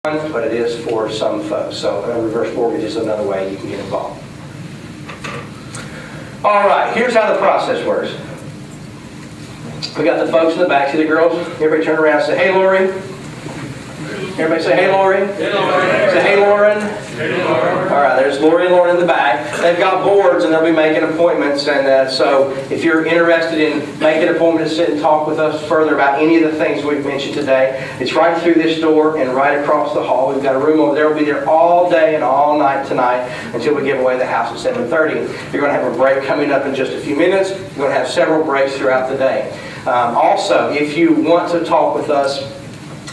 but it is for some folks. So a reverse mortgage is another way you can get involved. All right, here's how the process works. We got the folks in the back. See the girls? Everybody turn around and say, "Hey, Lori." Everybody say, "Hey, Lori." Hey, Lori. Say, "Hey, Lauren." Hey, Lori. All right, there's Lori and Lauren in the back. They've got boards and they'll be making appointments. And so if you're interested in making an appointment to sit and talk with us further about any of the things we've mentioned today, it's right through this door and right across the hall. We've got a room over there. We'll be there all day and all night tonight until we give away the house at 7:30. You're going to have a break coming up in just a few minutes. You're going to have several breaks throughout the day. Also, if you want to talk with us,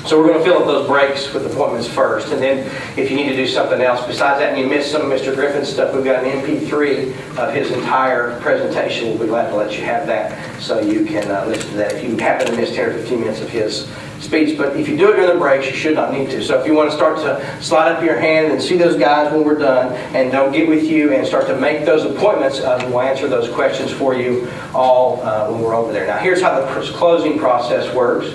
so we're going to fill up those breaks with appointments first, and then if you need to do something else besides that and you missed some of Mr. Griffin's stuff, we've got an MP3 of his entire presentation. We'll be glad to let you have that so you can listen to that if you happen to miss 10 or 15 minutes of his speech. But if you do it during the breaks, you should not need to. So if you want to start to slide up your hand and see those guys when we're done, and they'll get with you and start to make those appointments, we'll answer those questions for you all when we're over there. Now here's how the closing process works.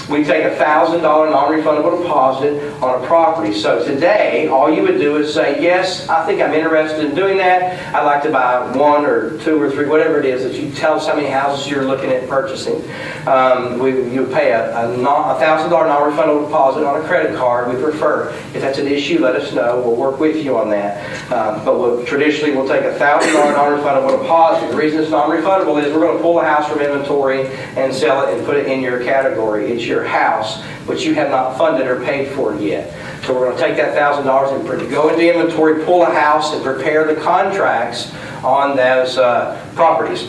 We take a $1,000 non-refundable deposit on a property. So today, all you would do is say, "Yes, I think I'm interested in doing that. I'd like to buy 1 or 2 or 3, whatever it is that you tell us how many houses you're looking at purchasing." You pay a $1,000 non-refundable deposit on a credit card. We prefer. If that's an issue, let us know. We'll work with you on that. But traditionally, we'll take a $1,000 non-refundable deposit. The reason it's non-refundable is we're going to pull a house from inventory and sell it and put it in your category. It's your house, but you have not funded or paid for it yet. So we're going to take that $1,000 and go into inventory, pull a house, and prepare the contracts on those properties.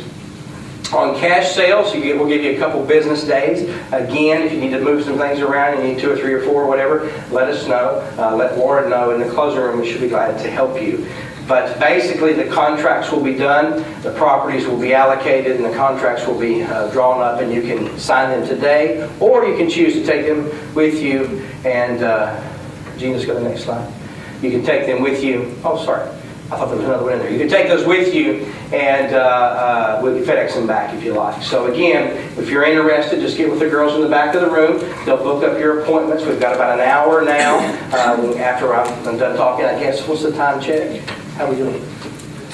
On cash sales, we'll give you a couple business days. Again, if you need to move some things around, you need 2 or 3 or 4 or whatever, let us know. Let Lauren know in the closing room. We should be glad to help you. But basically, the contracts will be done, the properties will be allocated, and the contracts will be drawn up, and you can sign them today, or you can choose to take them with you. And Gina's got the next slide. You can take them with you. Oh, sorry. I thought there was another one in there. You can take those with you, and we'll FedEx them back if you like. So again, if you're interested, just get with the girls in the back of the room. They'll book up your appointments. We've got about an hour now. After I'm done talking, I guess, what's the time check? How are we doing?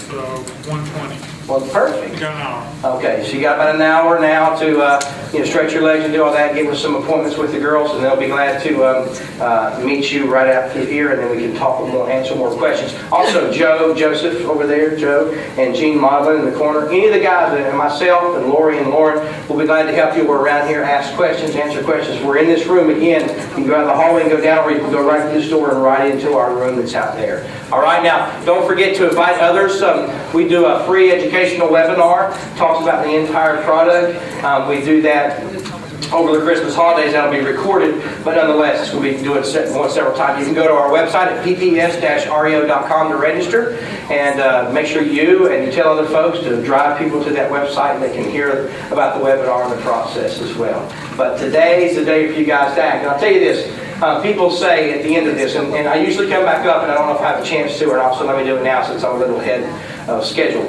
1:20. Well, perfect. We got an hour. Okay, so you got about an hour now to stretch your legs and do all that. Get with some appointments with the girls, and they'll be glad to meet you right after here, and then we can talk and we'll answer more questions. Also, Joseph over there, Joe, and Gene Modlin in the corner. Any of the guys, and myself and Lori and Lauren, will be glad to help you. We're around here, ask questions, answer questions. We're in this room again. You can go out the hallway and go down, or you can go right through this door and right into our room that's out there. All right, now don't forget to invite others. We do a free educational webinar, talks about the entire product. We do that over the Christmas holidays. That'll be recorded, but nonetheless, we'll be doing it several times. You can go to our website at pps-reo.com to register, and make sure you tell other folks to drive people to that website, and they can hear about the webinar and the process as well. But today is the day for you guys to act. And I'll tell you this. People say at the end of this, and I usually come back up, and I don't know if I have a chance to or not, so let me do it now since I'm a little ahead of schedule.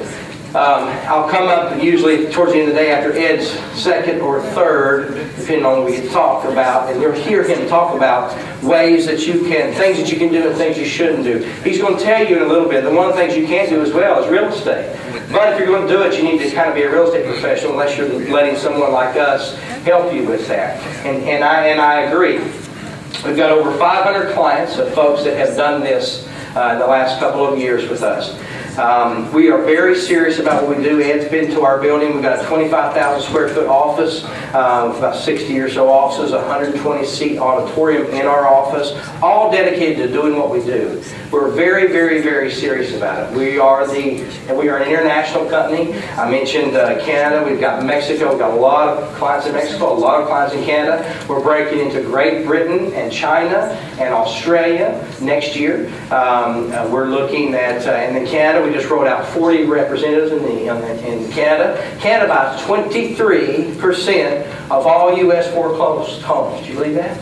I'll come up usually towards the end of the day after Ed's second or third, depending on what we talk about, and you'll hear him talk about ways that you can, things that you can do and things you shouldn't do. He's going to tell you in a little bit that one of the things you can't do as well is real estate. But if you're going to do it, you need to kind of be a real estate professional, unless you're letting someone like us help you with that. And I agree. We've got over 500 clients of folks that have done this in the last couple of years with us. We are very serious about what we do. Ed's been to our building. We've got a 25,000 square foot office, about 60 or so offices, a 120 seat auditorium in our office, all dedicated to doing what we do. We're very, very, very serious about it. We are an international company. I mentioned Canada. We've got Mexico. We've got a lot of clients in Mexico, a lot of clients in Canada. We're breaking into Great Britain and China and Australia next year. We're looking at, and in Canada, we just rolled out 40 representatives in Canada. Canada buys 23% of all U.S. foreclosed homes. Do you believe that?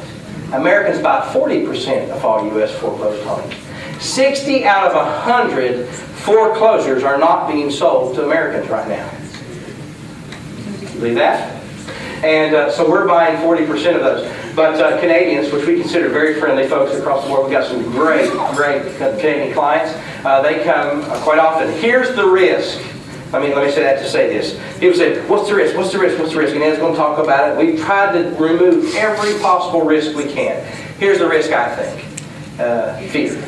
Americans buy 40% of all U.S. foreclosed homes. 60 out of 100 foreclosures are not being sold to Americans right now. You believe that? And so we're buying 40% of those. But Canadians, which we consider very friendly folks across the board, we've got some great Canadian clients. They come quite often. Here's the risk. Let me say that to say this. People say, what's the risk? What's the risk? What's the risk? And Ed's going to talk about it. We've tried to remove every possible risk we can. Here's the risk, I think. Fear.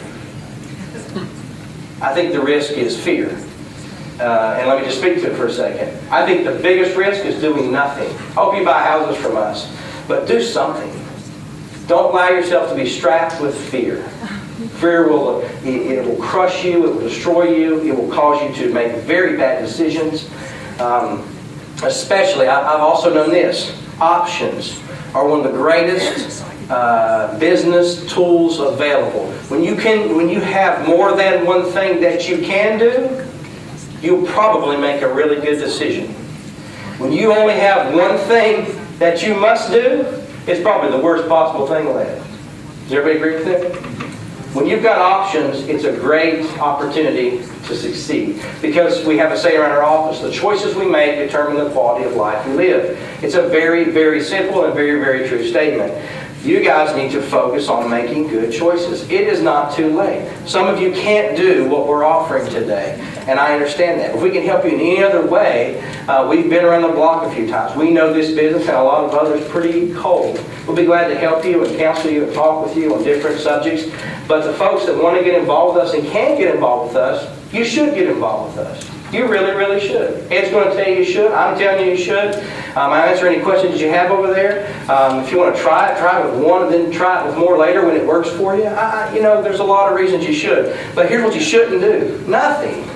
I think the risk is fear. And let me just speak to it for a second. I think the biggest risk is doing nothing. I hope you buy houses from us, but do something. Don't allow yourself to be strapped with fear. Fear will crush you, it will destroy you, it will cause you to make very bad decisions. Especially, I've also known this, options are one of the greatest business tools available. When you have more than one thing that you can do, you'll probably make a really good decision. When you only have one thing that you must do, it's probably the worst possible thing left. Does everybody agree with that? When you've got options, it's a great opportunity to succeed. Because we have a saying around our office, the choices we make determine the quality of life we live. It's a very, very simple and very, very true statement. You guys need to focus on making good choices. It is not too late. Some of you can't do what we're offering today, and I understand that. If we can help you in any other way, we've been around the block a few times. We know this business and a lot of others pretty cold. We'll be glad to help you and counsel you and talk with you on different subjects. But the folks that want to get involved with us and can get involved with us, you should get involved with us. You really, really should. Ed's going to tell you you should. I'm telling you you should. I answer any questions you have over there. If you want to try it with one and then try it with more later when it works for you. There's a lot of reasons you should. But here's what you shouldn't do. Nothing.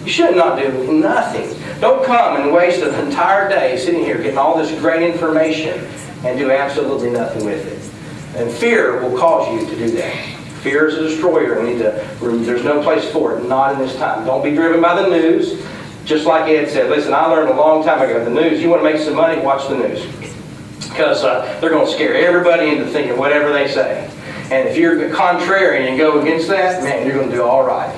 You should not do nothing. Don't come and waste an entire day sitting here getting all this great information and do absolutely nothing with it. And fear will cause you to do that. Fear is a destroyer. There's no place for it, not in this time. Don't be driven by the news. Just like Ed said, listen, I learned a long time ago, the news, you want to make some money, watch the news. Because they're going to scare everybody into thinking whatever they say. And if you're contrarian and go against that, man, you're going to do all right.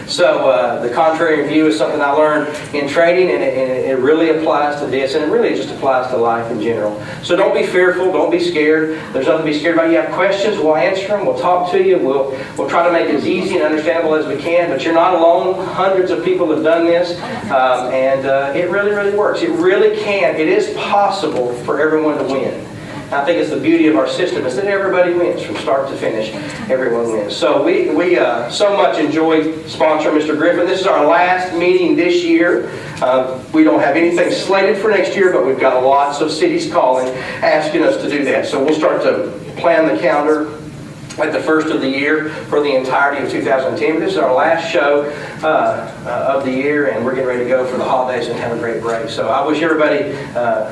So the contrarian view is something I learned in trading, and it really applies to this, and it really just applies to life in general. So don't be fearful, don't be scared. There's nothing to be scared about. You have questions, we'll answer them, we'll talk to you, we'll try to make it as easy and understandable as we can, but you're not alone. Hundreds of people have done this, and it really, really works. It really can. It is possible for everyone to win. I think it's the beauty of our system is that everybody wins from start to finish. Everyone wins. So we so much enjoy sponsoring Mr. Griffin. This is our last meeting this year. We don't have anything slated for next year, but we've got lots of cities calling, asking us to do that. So we'll start to plan the calendar at the first of the year for the entirety of 2010. But this is our last show of the year, and we're getting ready to go for the holidays and have a great break. So I wish everybody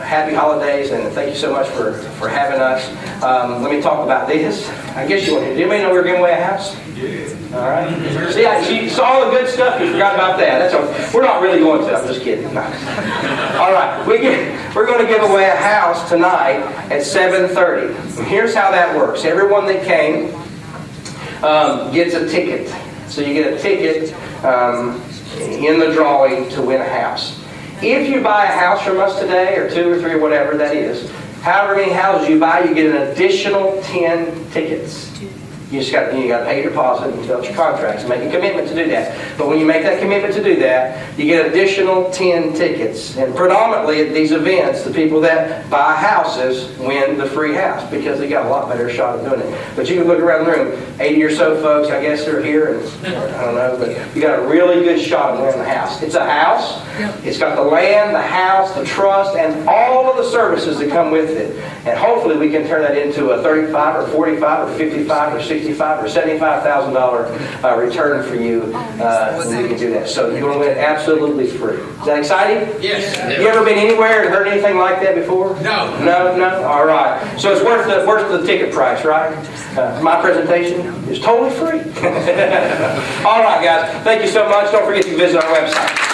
happy holidays, and thank you so much for having us. Let me talk about this. I guess you want to. Did anybody know we were giving away a house? Yeah. All right. See, you saw all the good stuff. You forgot about that. That's okay. We're not really going to. I'm just kidding. No. All right. We're going to give away a house tonight at 7:30. Here's how that works. Everyone that came gets a ticket. So you get a ticket in the drawing to win a house. If you buy a house from us today, or 2 or 3, whatever that is, however many houses you buy, you get an additional 10 tickets. You got to pay your deposit and fill out your contracts and make a commitment to do that. But when you make that commitment to do that, you get additional 10 tickets. And predominantly at these events, the people that buy houses win the free house because they got a lot better shot at doing it. But you can look around the room, 80 or so folks, I guess, are here, and I don't know, but you got a really good shot at winning the house. It's a house. It's got the land, the house, the trust, and all of the services that come with it. And hopefully we can turn that into a $35 or $45 or $55 or $65 or $75,000 return for you when we can do that. So you're going to win it absolutely free. Is that exciting? Yes. You ever been anywhere and heard anything like that before? No. No? All right. So it's worth the ticket price, right? My presentation is totally free. All right, guys. Thank you so much. Don't forget to visit our website.